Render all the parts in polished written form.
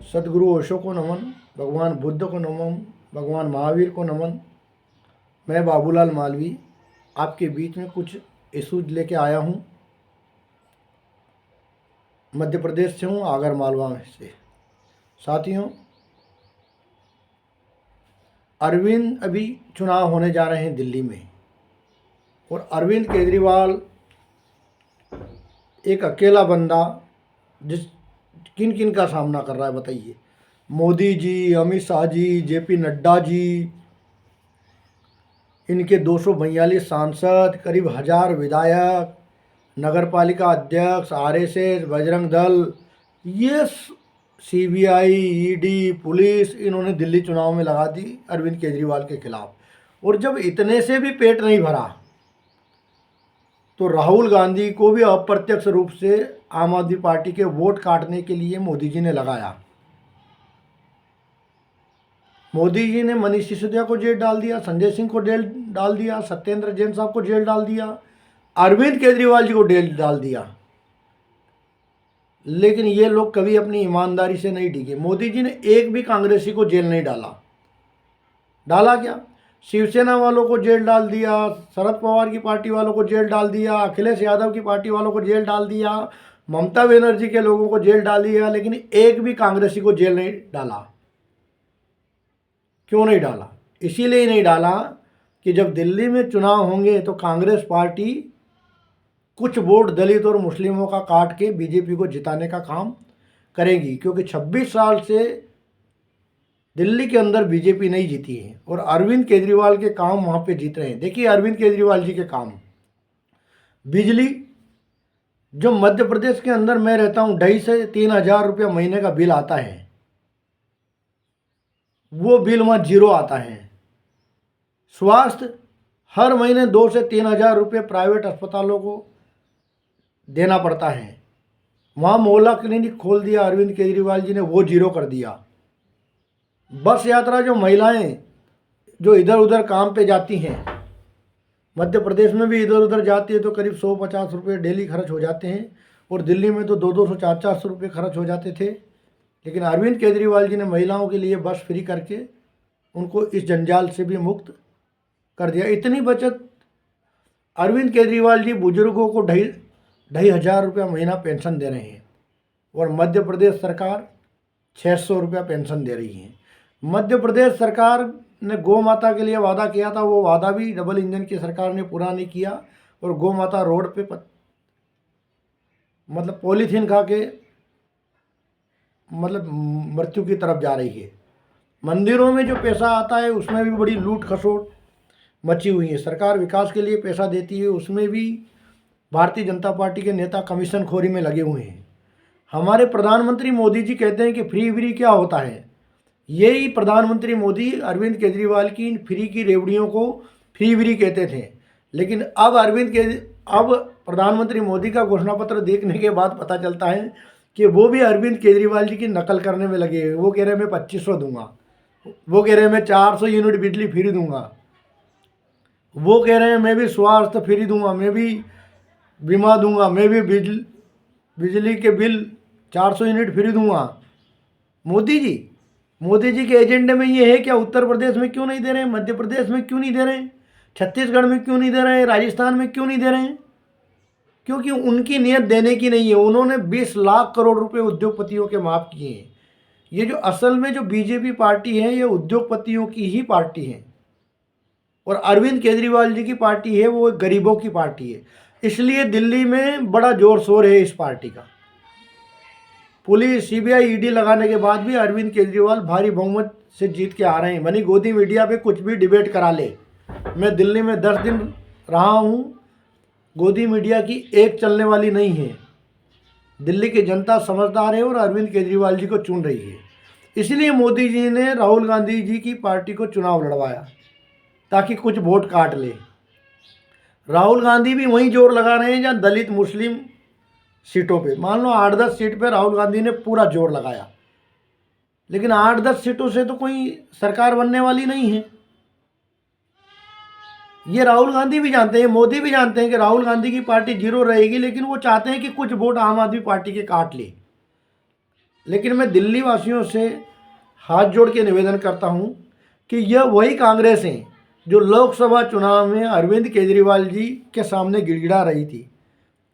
सदगुरु ओशो को नमन, भगवान बुद्ध को नमन, भगवान महावीर को नमन। मैं बाबूलाल मालवी आपके बीच में कुछ इशूज लेके आया हूँ। मध्य प्रदेश से हूँ, आगर मालवा से। साथियों, अरविंद अभी चुनाव होने जा रहे हैं दिल्ली में, और अरविंद केजरीवाल एक अकेला बंदा जिस किन किन का सामना कर रहा है बताइए। मोदी जी, अमित शाह जी, जेपी नड्डा जी, इनके 242 सांसद, करीब 1000 विधायक, नगरपालिका अध्यक्ष, आरएसएस, बजरंग दल, ये सीबीआई, ईडी, पुलिस, इन्होंने दिल्ली चुनाव में लगा दी अरविंद केजरीवाल के खिलाफ। और जब इतने से भी पेट नहीं भरा तो राहुल गांधी को भी अप्रत्यक्ष रूप से आम आदमी पार्टी के वोट काटने के लिए मोदी जी ने लगाया। मोदी जी ने मनीष सिसोदिया को जेल डाल दिया, संजय सिंह को जेल डाल दिया, सत्येंद्र जैन साहब को जेल डाल दिया, अरविंद केजरीवाल जी को जेल डाल दिया। लेकिन ये लोग कभी अपनी ईमानदारी से नहीं टिके। मोदी जी ने एक भी कांग्रेसी को जेल नहीं डाला। डाला क्या? शिवसेना वालों को जेल डाल दिया, शरद पवार की पार्टी वालों को जेल डाल दिया, अखिलेश यादव की पार्टी वालों को जेल डाल दिया, ममता बनर्जी के लोगों को जेल डाल दिया, लेकिन एक भी कांग्रेसी को जेल नहीं डाला। क्यों नहीं डाला? इसीलिए नहीं डाला कि जब दिल्ली में चुनाव होंगे तो कांग्रेस पार्टी कुछ वोट दलित और मुस्लिमों का काट के बीजेपी को जिताने का काम करेगी, क्योंकि 26 साल से दिल्ली के अंदर बीजेपी नहीं जीती है और अरविंद केजरीवाल के काम वहाँ पे जीत रहे हैं। देखिए अरविंद केजरीवाल जी के काम, बिजली, जो मध्य प्रदेश के अंदर मैं रहता हूँ 2,500 से 3,000 रुपया महीने का बिल आता है, वो बिल वहाँ जीरो आता है। स्वास्थ्य, हर महीने 2 से 3,000 रुपये प्राइवेट अस्पतालों को देना पड़ता है, वहाँ मोहल्ला क्लिनिक खोल दिया अरविंद केजरीवाल जी ने, वो जीरो कर दिया। बस यात्रा, जो महिलाएं जो इधर उधर काम पे जाती हैं, मध्य प्रदेश में भी इधर उधर जाती है तो करीब 150 रुपये डेली खर्च हो जाते हैं, और दिल्ली में तो 200 400 रुपये खर्च हो जाते थे। लेकिन अरविंद केजरीवाल जी ने महिलाओं के लिए बस फ्री करके उनको इस जंजाल से भी मुक्त कर दिया। इतनी बचत अरविंद केजरीवाल जी बुजुर्गों को 2,500 रुपया महीना पेंशन दे रहे हैं, और मध्य प्रदेश सरकार 600 रुपया पेंशन दे रही है। मध्य प्रदेश सरकार ने गौ माता के लिए वादा किया था, वो वादा भी डबल इंजन की सरकार ने पूरा नहीं किया, और गौ माता रोड पे मतलब पॉलीथीन खा के मतलब मृत्यु की तरफ जा रही है। मंदिरों में जो पैसा आता है उसमें भी बड़ी लूट खसोट मची हुई है। सरकार विकास के लिए पैसा देती है, उसमें भी भारतीय जनता पार्टी के नेता कमीशन खोरी में लगे हुए हैं। हमारे प्रधानमंत्री मोदी जी कहते हैं कि फ्री क्या होता है। यही प्रधानमंत्री मोदी अरविंद केजरीवाल की फ्री की रेवड़ियों को फ्री कहते थे। लेकिन अब प्रधानमंत्री मोदी का घोषणा पत्र देखने के बाद पता चलता है कि वो भी अरविंद केजरीवाल जी की नकल करने में लगे हुए। वो कह रहे हैं मैं 2500 दूंगा, वो कह रहे हैं मैं 400 यूनिट बिजली फ्री दूंगा, वो कह रहे हैं मैं भी स्वास्थ्य फ्री दूंगा, मैं भी बीमा दूंगा, मैं भी बिजली के बिल 400 यूनिट फ्री दूंगा। मोदी जी के एजेंडे में ये है क्या? उत्तर प्रदेश में क्यों नहीं दे रहे हैं? मध्य प्रदेश में क्यों नहीं दे रहे हैं? छत्तीसगढ़ में क्यों नहीं दे रहे हैं? राजस्थान में क्यों नहीं दे रहे हैं? क्योंकि उनकी नीयत देने की नहीं है। उन्होंने 20 लाख करोड़ रुपए उद्योगपतियों के माफ किए हैं। ये जो असल में जो बीजेपी पार्टी है, ये उद्योगपतियों की ही पार्टी है, और अरविंद केजरीवाल जी की पार्टी है वो गरीबों की पार्टी है। इसलिए दिल्ली में बड़ा जोर शोर है इस पार्टी का। पुलिस, सीबीआई, ईडी लगाने के बाद भी अरविंद केजरीवाल भारी बहुमत से जीत के आ रहे हैं। मनी गोदी मीडिया पे कुछ भी डिबेट करा ले। मैं दिल्ली में 10 दिन रहा हूँ, गोदी मीडिया की एक चलने वाली नहीं है। दिल्ली की जनता समझदार है और अरविंद केजरीवाल जी को चुन रही है। इसलिए मोदी जी ने राहुल गांधी जी की पार्टी को चुनाव लड़वाया ताकि कुछ वोट काट ले। राहुल गांधी भी वहीं जोर लगा रहे हैं जहाँ दलित मुस्लिम सीटों पे। मान लो 8-10 सीट पे राहुल गांधी ने पूरा जोर लगाया, लेकिन 8-10 सीटों से तो कोई सरकार बनने वाली नहीं है। ये राहुल गांधी भी जानते हैं, मोदी भी जानते हैं कि राहुल गांधी की पार्टी जीरो रहेगी, लेकिन वो चाहते हैं कि कुछ वोट आम आदमी पार्टी के काट ले। लेकिन मैं दिल्ली वासियों से हाथ जोड़ के निवेदन करता हूँ कि यह वही कांग्रेस है जो लोकसभा चुनाव में अरविंद केजरीवाल जी के सामने गिड़गिड़ा रही थी,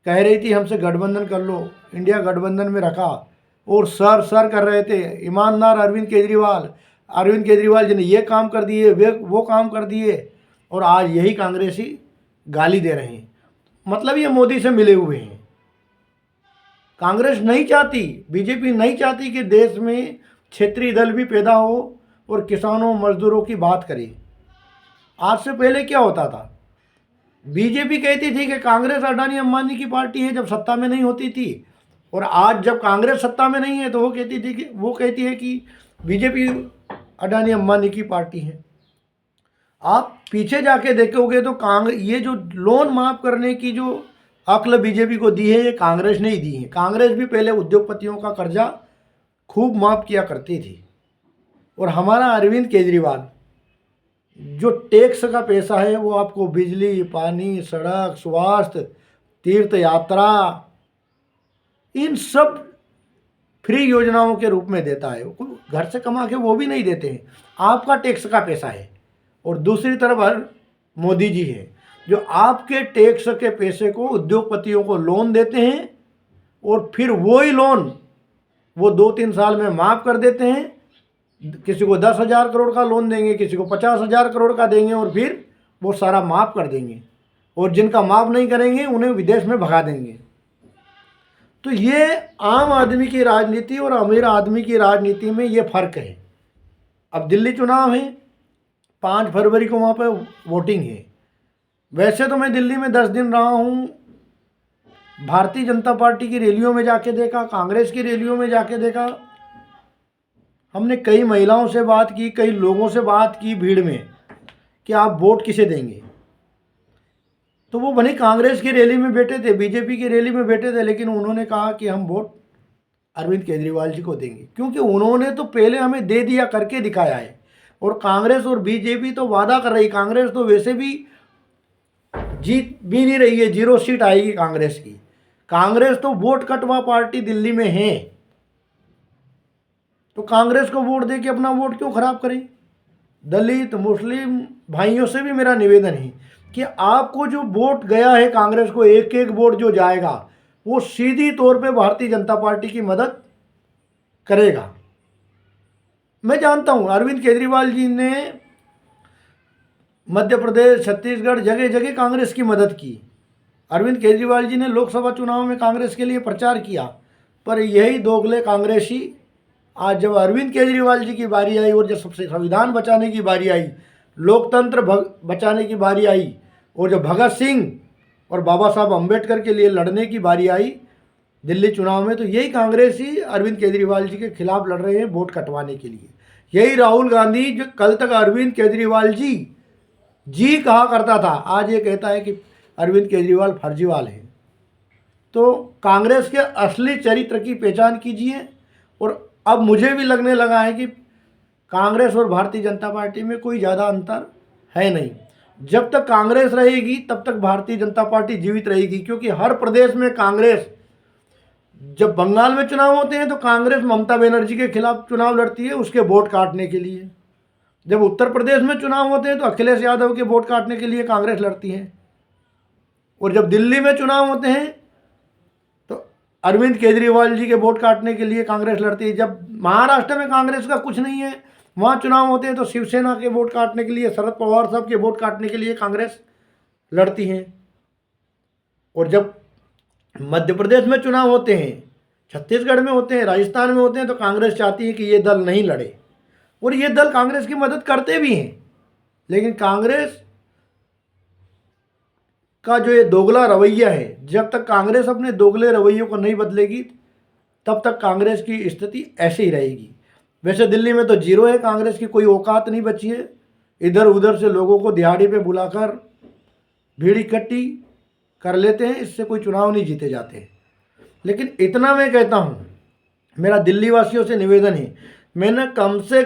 कह रही थी हमसे गठबंधन कर लो, इंडिया गठबंधन में रखा, और सर कर रहे थे ईमानदार अरविंद केजरीवाल जी ने ये काम कर दिए, वे वो काम कर दिए, और आज यही कांग्रेसी गाली दे रहे हैं। मतलब ये मोदी से मिले हुए हैं। कांग्रेस नहीं चाहती, बीजेपी नहीं चाहती कि देश में क्षेत्रीय दल भी पैदा हो और किसानों मजदूरों की बात करें। आज से पहले क्या होता था, बीजेपी कहती थी कि कांग्रेस अडानी अंबानी की पार्टी है जब सत्ता में नहीं होती थी, और आज जब कांग्रेस सत्ता में नहीं है तो वो कहती है कि बीजेपी अडानी अंबानी की पार्टी है। आप पीछे जाके देखोगे तो ये जो लोन माफ़ करने की जो अक्ल बीजेपी को दी है, ये कांग्रेस ने ही दी है। कांग्रेस भी पहले उद्योगपतियों का कर्जा खूब माफ़ किया करती थी, और हमारा अरविंद केजरीवाल जो टैक्स का पैसा है वो आपको बिजली, पानी, सड़क, स्वास्थ्य, तीर्थ यात्रा, इन सब फ्री योजनाओं के रूप में देता है। घर से कमा के वो भी नहीं देते हैं, आपका टैक्स का पैसा है। और दूसरी तरफ मोदी जी है जो आपके टैक्स के पैसे को उद्योगपतियों को लोन देते हैं, और फिर वही लोन वो 2-3 साल में माफ़ कर देते हैं। किसी को 10,000 करोड़ का लोन देंगे, किसी को 50,000 करोड़ का देंगे, और फिर वो सारा माफ़ कर देंगे, और जिनका माफ़ नहीं करेंगे उन्हें विदेश में भगा देंगे। तो ये आम आदमी की राजनीति और अमीर आदमी की राजनीति में ये फ़र्क है। अब दिल्ली चुनाव है, 5 फरवरी को वहाँ पर वोटिंग है। वैसे तो मैं दिल्ली में 10 दिन रहा हूँ, भारतीय जनता पार्टी की रैलियों में जाके देखा, कांग्रेस की रैलियों में जाके देखा, हमने कई महिलाओं से बात की, कई लोगों से बात की भीड़ में कि आप वोट किसे देंगे। तो वो भले कांग्रेस की रैली में बैठे थे, बीजेपी की रैली में बैठे थे, लेकिन उन्होंने कहा कि हम वोट अरविंद केजरीवाल जी को देंगे, क्योंकि उन्होंने तो पहले हमें दे दिया, करके दिखाया है। और कांग्रेस और बीजेपी तो वादा कर रही, कांग्रेस तो वैसे भी जीत भी नहीं रही है, 0 सीट आएगी कांग्रेस की। कांग्रेस तो वोट कटवा पार्टी दिल्ली में है, तो कांग्रेस को वोट दे के अपना वोट क्यों खराब करें। दलित मुस्लिम भाइयों से भी मेरा निवेदन है कि आपको जो वोट गया है कांग्रेस को, एक एक वोट जो जाएगा वो सीधी तौर पे भारतीय जनता पार्टी की मदद करेगा। मैं जानता हूं अरविंद केजरीवाल जी ने मध्य प्रदेश, छत्तीसगढ़, जगह जगह कांग्रेस की मदद की। अरविंद केजरीवाल जी ने लोकसभा चुनाव में कांग्रेस के लिए प्रचार किया, पर यही दोगले कांग्रेसी आज जब अरविंद केजरीवाल जी की बारी आई और जब सबसे संविधान बचाने की बारी आई, लोकतंत्र बचाने की बारी आई, और जब भगत सिंह और बाबा साहब अम्बेडकर के लिए लड़ने की बारी आई दिल्ली चुनाव में, तो यही कांग्रेस ही अरविंद केजरीवाल जी के खिलाफ लड़ रहे हैं वोट कटवाने के लिए। यही राहुल गांधी जो कल तक अरविंद केजरीवाल जी कहा करता था, आज ये कहता है कि अरविंद केजरीवाल फर्जीवाल है। तो कांग्रेस के असली चरित्र की पहचान कीजिए। और अब मुझे भी लगने लगा है कि कांग्रेस और भारतीय जनता पार्टी में कोई ज़्यादा अंतर है नहीं। जब तक कांग्रेस रहेगी तब तक भारतीय जनता पार्टी जीवित रहेगी, क्योंकि हर प्रदेश में कांग्रेस, जब बंगाल में चुनाव होते हैं तो कांग्रेस ममता बनर्जी के खिलाफ चुनाव लड़ती है उसके वोट काटने के लिए। जब उत्तर प्रदेश में चुनाव होते हैं तो अखिलेश यादव के वोट काटने के लिए कांग्रेस लड़ती है, और जब दिल्ली में चुनाव होते हैं तो अरविंद केजरीवाल जी के वोट काटने के लिए कांग्रेस लड़ती है। जब महाराष्ट्र में कांग्रेस का कुछ नहीं है, वहाँ चुनाव होते हैं तो शिवसेना के वोट काटने के लिए, शरद पवार साहब के वोट काटने के लिए कांग्रेस लड़ती है। और जब मध्य प्रदेश में चुनाव होते हैं, छत्तीसगढ़ में होते हैं, राजस्थान में होते हैं, तो कांग्रेस चाहती है कि ये दल नहीं लड़े, और ये दल कांग्रेस की मदद करते भी हैं। लेकिन कांग्रेस का जो ये दोगला रवैया है, जब तक कांग्रेस अपने दोगले रवैयों को नहीं बदलेगी तब तक कांग्रेस की स्थिति ऐसे ही रहेगी। वैसे दिल्ली में तो 0 है, कांग्रेस की कोई औकात नहीं बची है। इधर उधर से लोगों को दिहाड़ी पे बुलाकर भीड़ इकट्ठी कर लेते हैं, इससे कोई चुनाव नहीं जीते जाते। लेकिन इतना मैं कहता हूँ, मेरा दिल्ली वासियों से निवेदन है, मैंने कम से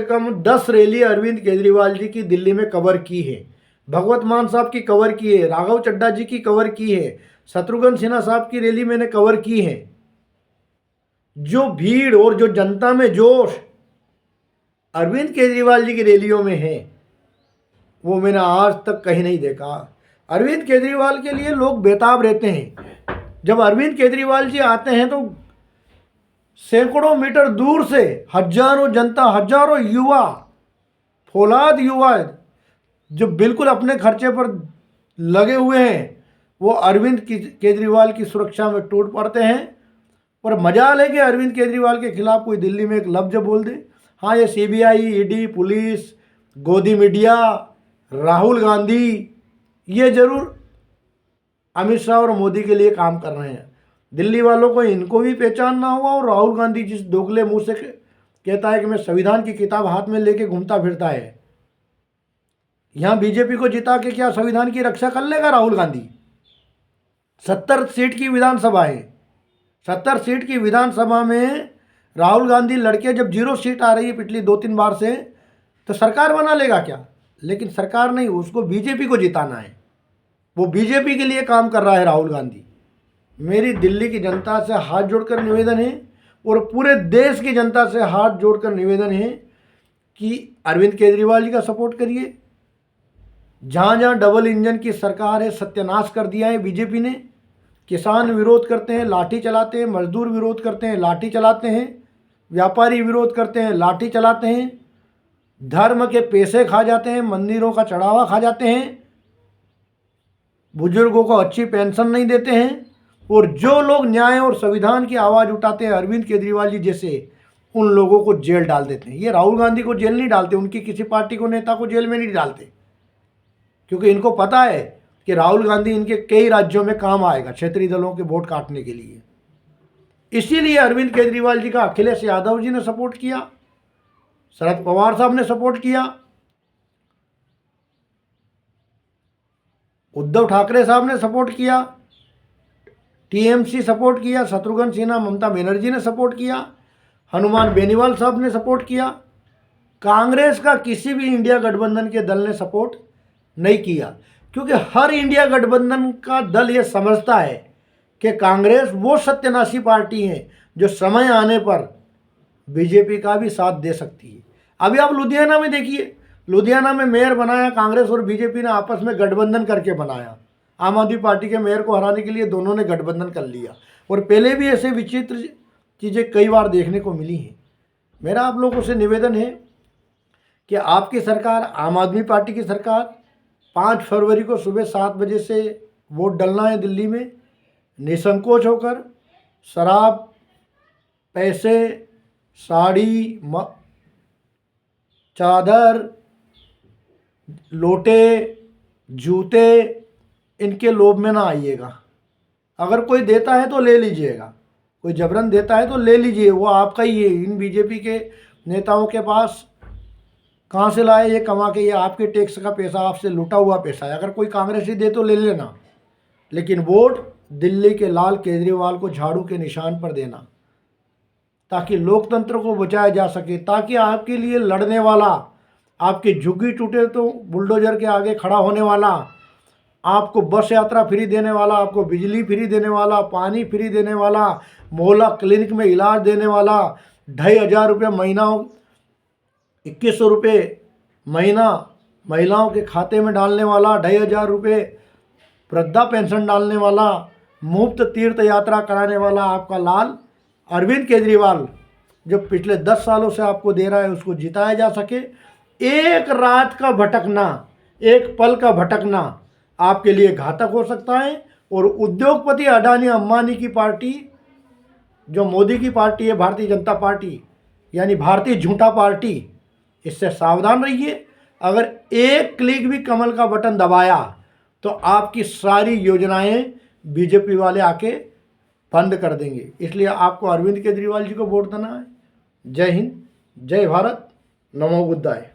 कम 10 रैली अरविंद केजरीवाल जी की दिल्ली में कवर की है। भगवत मान साहब की कवर की है, राघव चड्ढा जी की कवर की है, शत्रुघ्न सिन्हा साहब की रैली मैंने कवर की है। जो भीड़ और जो जनता में जोश अरविंद केजरीवाल जी की रैलियों में है, वो मैंने आज तक कहीं नहीं देखा। अरविंद केजरीवाल के लिए लोग बेताब रहते हैं। जब अरविंद केजरीवाल जी आते हैं तो सैकड़ों मीटर दूर से हजारों जनता, हजारों युवा, फौलाद युवा जो बिल्कुल अपने खर्चे पर लगे हुए हैं, वो अरविंद केजरीवाल की सुरक्षा में टूट पड़ते हैं। और मजाल है कि अरविंद केजरीवाल के खिलाफ कोई दिल्ली में एक लफ्ज बोल दे, हाँ ये सीबीआई, ईडी, पुलिस, गोदी मीडिया, राहुल गांधी, ये जरूर अमित शाह और मोदी के लिए काम कर रहे हैं। दिल्ली वालों को इनको भी पहचानना होगा। और राहुल गांधी जिस दोगले मुंह से कहता है कि मैं संविधान की किताब हाथ में लेके घूमता फिरता है, यहाँ बीजेपी को जिता के क्या संविधान की रक्षा कर लेगा राहुल गांधी? 70 सीट की विधानसभा है, 70 सीट की विधानसभा में राहुल गांधी लड़के जब 0 सीट आ रही है पिछली 2-3 बार से, तो सरकार बना लेगा क्या? लेकिन सरकार नहीं, उसको बीजेपी को जिताना है। वो बीजेपी के लिए काम कर रहा है राहुल गांधी। मेरी दिल्ली की जनता से हाथ जोड़कर निवेदन है और पूरे देश की जनता से हाथ जोड़कर निवेदन है कि अरविंद केजरीवाल जी का सपोर्ट करिए। जहाँ जहाँ डबल इंजन की सरकार है, सत्यानाश कर दिया है बीजेपी ने। किसान विरोध करते हैं, लाठी चलाते हैं, मजदूर विरोध करते हैं, लाठी चलाते हैं, व्यापारी विरोध करते हैं, लाठी चलाते हैं, धर्म के पैसे खा जाते हैं, मंदिरों का चढ़ावा खा जाते हैं, बुजुर्गों को अच्छी पेंशन नहीं देते हैं। और जो लोग न्याय और संविधान की आवाज़ उठाते हैं, अरविंद केजरीवाल जी जैसे, उन लोगों को जेल डाल देते हैं। ये राहुल गांधी को जेल नहीं डालते, उनकी किसी पार्टी को, नेता को जेल में नहीं डालते, क्योंकि इनको पता है कि राहुल गांधी इनके कई राज्यों में काम आएगा क्षेत्रीय दलों के वोट काटने के लिए। इसीलिए अरविंद केजरीवाल जी का अखिलेश यादव जी ने सपोर्ट किया, शरद पवार साहब ने सपोर्ट किया, उद्धव ठाकरे साहब ने सपोर्ट किया, टीएमसी सपोर्ट किया, शत्रुघ्न सिन्हा, ममता बनर्जी ने सपोर्ट किया, हनुमान बेनीवाल साहब ने सपोर्ट किया। कांग्रेस का किसी भी इंडिया गठबंधन के दल ने सपोर्ट नहीं किया, क्योंकि हर इंडिया गठबंधन का दल ये समझता है कि कांग्रेस वो सत्यानाशी पार्टी है जो समय आने पर बीजेपी का भी साथ दे सकती है। अभी आप लुधियाना में देखिए, लुधियाना में मेयर बनाया कांग्रेस और बीजेपी ने आपस में गठबंधन करके बनाया। आम आदमी पार्टी के मेयर को हराने के लिए दोनों ने गठबंधन कर लिया। और पहले भी ऐसे विचित्र चीज़ें कई बार देखने को मिली हैं। मेरा आप लोगों से निवेदन है कि आपकी सरकार, आम आदमी पार्टी की सरकार, 5 फरवरी को सुबह 7 बजे से वोट डलना है दिल्ली में। निसंकोच होकर शराब, पैसे, साड़ी, चादर, लोटे, जूते, इनके लोभ में ना आइएगा। अगर कोई देता है तो ले लीजिएगा, कोई जबरन देता है तो ले लीजिए, वो आपका ही है। इन बीजेपी के नेताओं के पास कहाँ से लाए ये कमा के? ये आपके टैक्स का पैसा, आपसे लूटा हुआ पैसा है। अगर कोई कांग्रेसी दे तो ले लेना, लेकिन वोट दिल्ली के लाल केजरीवाल को झाड़ू के निशान पर देना, ताकि लोकतंत्र को बचाया जा सके, ताकि आपके लिए लड़ने वाला, आपकी झुग्गी टूटे तो बुलडोजर के आगे खड़ा होने वाला, आपको बस यात्रा फ्री देने वाला, आपको बिजली फ्री देने वाला, पानी फ्री देने वाला, मोहल्ला क्लिनिक में इलाज देने वाला, 2,500 रुपये महीना, 2,100 रुपये महीना महिलाओं के खाते में डालने वाला, 2,500 रुपये वृद्धा पेंशन डालने वाला, मुफ्त तीर्थ यात्रा कराने वाला आपका लाल अरविंद केजरीवाल, जो पिछले 10 सालों से आपको दे रहा है, उसको जिताया जा सके। एक रात का भटकना, एक पल का भटकना आपके लिए घातक हो सकता है। और उद्योगपति अडानी अंबानी की पार्टी, जो मोदी की पार्टी है, भारतीय जनता पार्टी, यानी भारतीय झूठा पार्टी, इससे सावधान रहिए। अगर एक क्लिक भी कमल का बटन दबाया तो आपकी सारी योजनाएं बीजेपी वाले आके बंद कर देंगे। इसलिए आपको अरविंद केजरीवाल जी को वोट देना है। जय हिंद, जय भारत, नमो बुद्धाय।